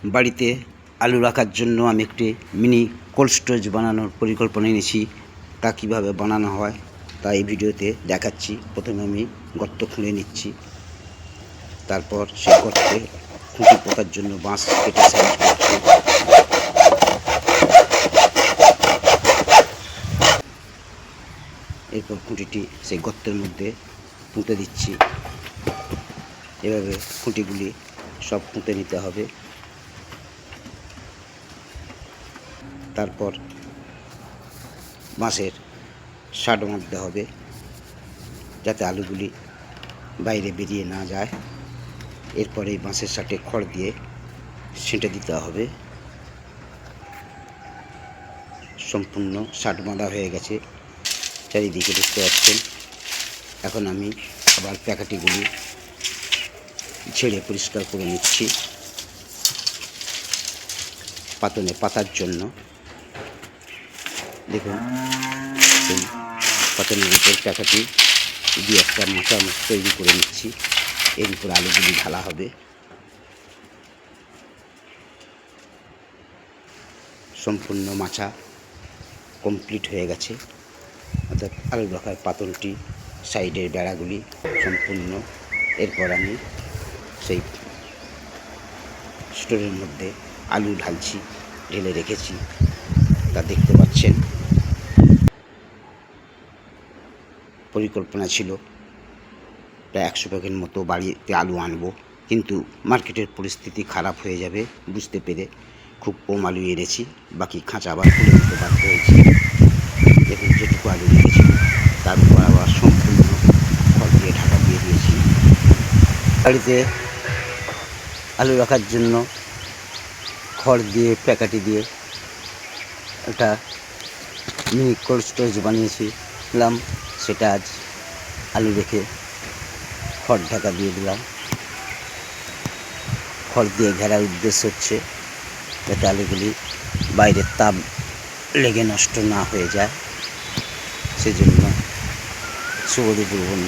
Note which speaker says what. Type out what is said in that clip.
Speaker 1: বাড়িতে আলু রাখার জন্য আমি একটি মিনি কোল্ড স্টোরেজ বানানোর পরিকল্পনা নিয়েছি। তা কীভাবে বানানো হয় তা এই ভিডিওতে দেখাচ্ছি। প্রথমে আমি গর্ত খুঁড়ে নিচ্ছি, তারপর সেই গর্তে খুঁটি পোঁতার জন্য বাঁশ কেটে সাইজ করছি। এরপর খুঁটিটি সেই গর্তের মধ্যে পুঁতে দিচ্ছি। এভাবে খুঁটিগুলি সব পুঁতে নিতে হবে। তারপর বাঁশের শাট বাঁধতে হবে যাতে আলুগুলি বাইরে বেরিয়ে না যায়। এরপরে এই বাঁশের শাটে খড় দিয়ে ছেঁটে দিতে হবে। সম্পূর্ণ শাট বাঁধা হয়ে গেছে, চারিদিকে দেখতে পাচ্ছেন। এখন আমি আবার প্যাকেটিগুলি ছেড়ে পরিষ্কার করে নিচ্ছি পাতনে পাতার জন্য। দেখুন, সেই পাতনের উপর প্যাকেটি দিয়ে একটা মাচা তৈরি করে নিচ্ছি। এর উপর আলুগুলি ঢালা হবে। সম্পূর্ণ মাচা কমপ্লিট হয়ে গেছে, অর্থাৎ আলু রাখার পাতনটি সাইডের বেড়াগুলি সম্পূর্ণ। এরপর আমি সেই স্টোরের মধ্যে আলু ঢালছি, ঢেলে রেখেছি, তা দেখতে পাচ্ছেন। পরিকল্পনা ছিল প্রায় 100 প্যাকেট মতো বাড়িতে আলু আনবো, কিন্তু মার্কেটের পরিস্থিতি খারাপ হয়ে যাবে বুঝতে পেরে খুব কম আলু এনেছি। বাকি খাঁচা আবার খুলে দিতে বাধ্য হয়েছি। দেখুন, যেটুকু আলু রেখেছি তার উপর আবার সম্পূর্ণ খড় দিয়ে ঢাকা দিয়ে দিয়েছি। বাড়িতে আলু রাখার জন্য খড় দিয়ে প্যাকেটি দিয়ে একটা মিনি কোল্ড স্টোরেজ বানিয়েছিলাম। সেটা আজ আলু রেখে খড় ঢাকা দিয়ে দিলাম। খড় দিয়ে ঘেরার উদ্দেশ্য হচ্ছে যাতে আলুগুলি বাইরের তাপ লেগে নষ্ট না হয়ে যায়, সেজন্য শুভ দুপুর।